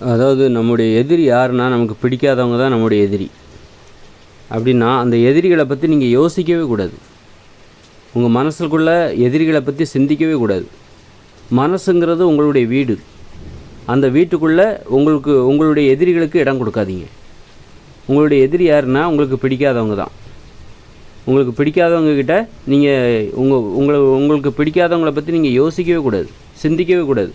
அதாவது நம்முடைய எதிரி யாருன்னா, நமக்கு பிடிக்காதவங்க தான் நம்முடைய எதிரி. அப்படின்னா அந்த எதிரிகளை பற்றி நீங்கள் யோசிக்கவே கூடாது. உங்கள் மனசுக்குள்ளே எதிரிகளை பற்றி சிந்திக்கவே கூடாது. மனசுங்கிறது உங்களுடைய வீடு. அந்த வீட்டுக்குள்ளே உங்களுடைய எதிரிகளுக்கு இடம் கொடுக்காதீங்க. உங்களுடைய எதிரி யாருன்னா உங்களுக்கு பிடிக்காதவங்க தான். உங்களுக்கு பிடிக்காதவங்கக்கிட்ட நீங்கள் உங்களுக்கு பிடிக்காதவங்களை பற்றி நீங்கள் யோசிக்கவே கூடாது, சிந்திக்கவே கூடாது.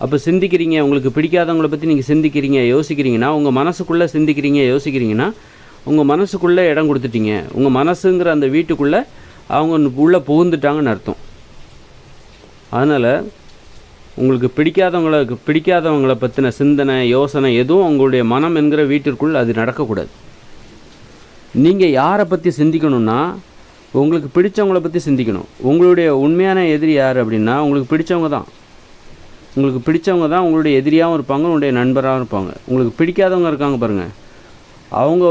அப்போ சிந்திக்கிறீங்க, உங்களுக்கு பிடிக்காதவங்களை பற்றி நீங்கள் சிந்திக்கிறீங்க, யோசிக்கிறீங்கன்னா, உங்கள் மனசுக்குள்ளே சிந்திக்கிறீங்க, யோசிக்கிறீங்கன்னா, உங்கள் மனசுக்குள்ளே இடம் கொடுத்துட்டீங்க. உங்கள் மனசுங்கிற அந்த வீட்டுக்குள்ளே அவங்க உள்ளே புகுந்துட்டாங்கன்னு அர்த்தம். அதனால் உங்களுக்கு பிடிக்காதவங்களை பற்றின சிந்தனை, யோசனை எதுவும் உங்களுடைய மனம் என்கிற வீட்டிற்குள் அது நடக்கக்கூடாது. நீங்கள் யாரை பற்றி சிந்திக்கணும்னா, உங்களுக்கு பிடிச்சவங்கள பற்றி சிந்திக்கணும். உங்களுடைய உண்மையான எதிரி யார் அப்படின்னா, உங்களுக்கு பிடிச்சவங்க தான். உங்களுக்கு பிடிச்சவங்க தான் உங்களுடைய எதிரியாகவும் இருப்பாங்க, உங்களுடைய நண்பராகவும் இருப்பாங்க. உங்களுக்கு பிடிக்காதவங்க இருக்காங்க பாருங்கள், அவங்க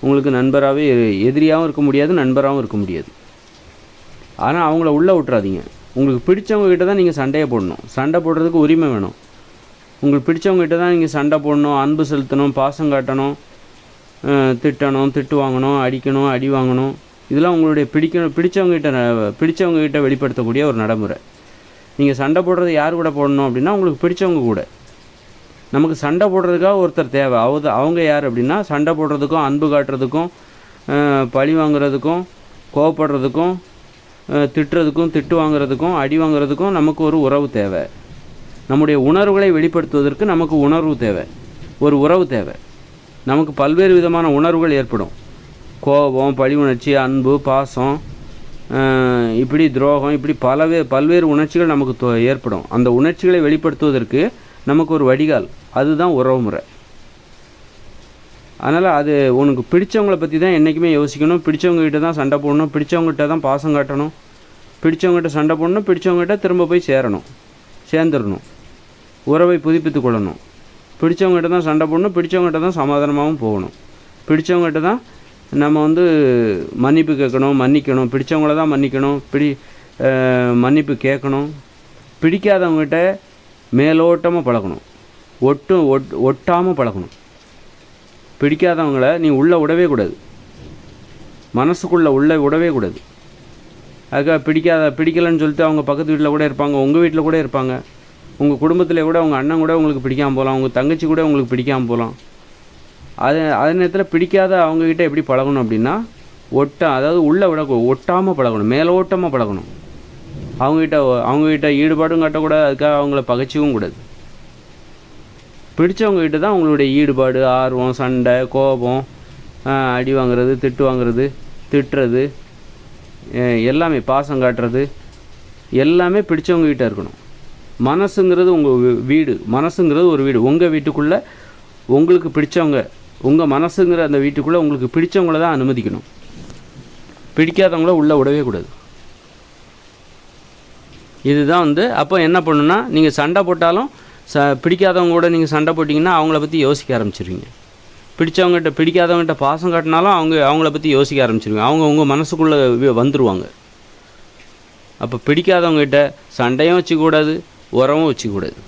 உங்களுக்கு நண்பராகவே எதிரியாகவும் இருக்க முடியாது, நண்பராகவும் இருக்க முடியாது. ஆனால் அவங்கள உள்ளே விட்டுறாதீங்க. உங்களுக்கு பிடிச்சவங்ககிட்ட தான் நீங்கள் சண்டையை போடணும். சண்டை போடுறதுக்கு உரிமை வேணும். உங்களுக்கு பிடிச்சவங்ககிட்ட தான் நீங்கள் சண்டை போடணும், அன்பு செலுத்தணும், பாசம் காட்டணும், திட்டணும், திட்டு வாங்கணும், அடிக்கணும், அடி வாங்கணும். இதெல்லாம் உங்களுடைய பிடிச்சவங்ககிட்ட வெளிப்படுத்தக்கூடிய ஒரு நடைமுறை. நீங்கள் சண்டை போடுறது யார் கூட போடணும் அப்படின்னா, உங்களுக்கு பிடிச்சவங்க கூட. நமக்கு சண்டை போடுறதுக்காக ஒருத்தர் தேவை. அவங்க யார் அப்படின்னா, சண்டை போடுறதுக்கும், அன்பு காட்டுறதுக்கும், பழி வாங்குறதுக்கும், கோவப்படுறதுக்கும், திட்டுறதுக்கும், திட்டு வாங்குறதுக்கும், அடி வாங்குறதுக்கும் நமக்கு ஒரு உறவு தேவை. நம்முடைய உணர்வுகளை வெளிப்படுத்துவதற்கு நமக்கு உணர்வு தேவை, ஒரு உறவு தேவை. நமக்கு பல்வேறு விதமான உணர்வுகள் ஏற்படும். கோபம், பழி உணர்ச்சி, அன்பு, பாசம், இப்படி துரோகம், இப்படி பல்வேறு உணர்ச்சிகள் நமக்கு ஏற்படும். அந்த உணர்ச்சிகளை வெளிப்படுத்துவதற்கு நமக்கு ஒரு வடிகால், அதுதான் உறவு முறை. அதனால் அது உனக்கு பிடிச்சவங்களை பற்றி தான் என்றைக்குமே யோசிக்கணும். பிடிச்சவங்ககிட்ட தான் சண்டை போடணும், பிடிச்சவங்ககிட்ட தான் பாசம் காட்டணும், பிடிச்சவங்ககிட்ட சண்டை போடணும், பிடிச்சவங்ககிட்ட திரும்ப போய் சேர்ந்துடணும், உறவை புதுப்பித்து கொள்ளணும். பிடிச்சவங்ககிட்ட தான் சண்டை போடணும், பிடிச்சவங்ககிட்ட தான் சமாதானமாகவும் போகணும், பிடிச்சவங்ககிட்ட தான் நம்ம மன்னிப்பு கேட்கணும், மன்னிக்கணும், பிடிச்சவங்கள தான் மன்னிக்கணும், மன்னிப்பு கேட்கணும். பிடிக்காதவங்ககிட்ட மேலோட்டமாக பழகணும், ஒட்டாமல் பழகணும். பிடிக்காதவங்கள நீ உள்ளே விடவே கூடாது, மனசுக்குள்ளே உள்ளே விடவே கூடாது. அதுக்காக பிடிக்கலன்னு சொல்லிட்டு அவங்க பக்கத்து வீட்டில் கூட இருப்பாங்க, உங்கள் வீட்டில் கூட இருப்பாங்க, உங்கள் குடும்பத்தில் கூட உங்கள் அண்ணன் கூட உங்களுக்கு பிடிக்காமல் போகலாம், உங்கள் தங்கச்சி கூட உங்களுக்கு பிடிக்காமல் போகலாம். அதே நேரத்தில் பிடிக்காத அவங்கக்கிட்ட எப்படி பழகணும் அப்படின்னா, அதாவது உள்ளே ஒட்டாமல் பழகணும், மேலோட்டமாக பழகணும். அவங்கக்கிட்ட ஈடுபாடும் காட்டக்கூடாது, அதுக்காக அவங்கள பகைச்சிக்கவும் கூடாது. பிடிச்சவங்ககிட்ட தான் உங்களுடைய ஈடுபாடு, ஆர்வம், சண்டை, கோபம், அடி வாங்குறது, திட்டு வாங்குறது, திட்டுறது, எல்லாமே பாசம் காட்டுறது, எல்லாமே பிடிச்சவங்ககிட்ட இருக்கணும். மனசுங்கிறது உங்கள் வீடு. மனசுங்கிறது ஒரு வீடு. உங்கள் வீட்டுக்குள்ளே உங்களுக்கு பிடிச்சவங்க, உங்கள் மனசுங்கிற அந்த வீட்டுக்குள்ளே உங்களுக்கு பிடிச்சவங்கள தான் அனுமதிக்கணும். பிடிக்காதவங்கள உள்ளே விடவே கூடாது. இதுதான் அப்போ என்ன பண்ணுன்னா, நீங்கள் சண்டை போட்டாலும் பிடிக்காதவங்க கூட நீங்கள் சண்டை போட்டிங்கன்னா அவங்கள பற்றி யோசிக்க ஆரம்பிச்சிருவீங்க. பிடிக்காதவங்ககிட்ட பாசம் காட்டினாலும் அவங்கள பற்றி யோசிக்க ஆரம்பிச்சிருவீங்க. அவங்க உங்கள் மனசுக்குள்ளே வந்துடுவாங்க. அப்போ பிடிக்காதவங்ககிட்ட சண்டையும் வச்சுக்கூடாது, உறவும் வச்சுக்கூடாது.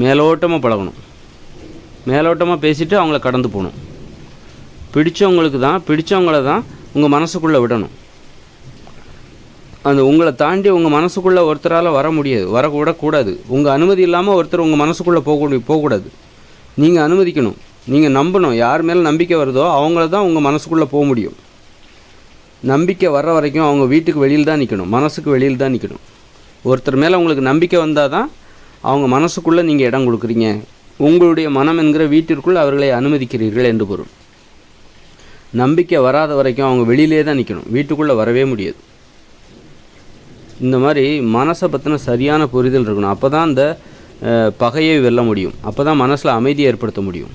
மேலோட்டமாக பழகணும், மேலோட்டமாக பேசிவிட்டு அவங்கள கடந்து போகணும். பிடிச்சவங்கள தான் உங்கள் மனசுக்குள்ளே விடணும். உங்களை தாண்டி உங்கள் மனசுக்குள்ளே ஒருத்தரால் வர முடியாது, விடக்கூடாது. உங்கள் அனுமதி இல்லாமல் ஒருத்தர் உங்கள் மனசுக்குள்ளே போகக்கூடாது. நீங்கள் அனுமதிக்கணும், நீங்கள் நம்பணும். யார் மேலே நம்பிக்கை வருதோ அவங்கள தான் உங்கள் மனசுக்குள்ளே போக முடியும். நம்பிக்கை வர்ற வரைக்கும் அவங்க வீட்டுக்கு வெளியில் தான் நிற்கணும், மனசுக்கு வெளியில் தான் நிற்கணும். ஒருத்தர் மேலே உங்களுக்கு நம்பிக்கை வந்தால் தான் அவங்க மனசுக்குள்ளே நீங்கள் இடம் கொடுக்குறீங்க. உங்களுடைய மனம் என்கிற வீட்டிற்குள் அவர்களை அனுமதிக்கிறீர்கள் என்று பொருள். நம்பிக்கை வராத வரைக்கும் அவங்க வெளியிலே தான் நிற்கணும், வீட்டுக்குள்ளே வரவே முடியாது. இந்த மாதிரி மனசை பற்றின சரியான புரிதல் இருக்கணும். அப்போ தான் அந்த பகையை வெல்ல முடியும், அப்போ தான் மனசில் அமைதியை ஏற்படுத்த முடியும்.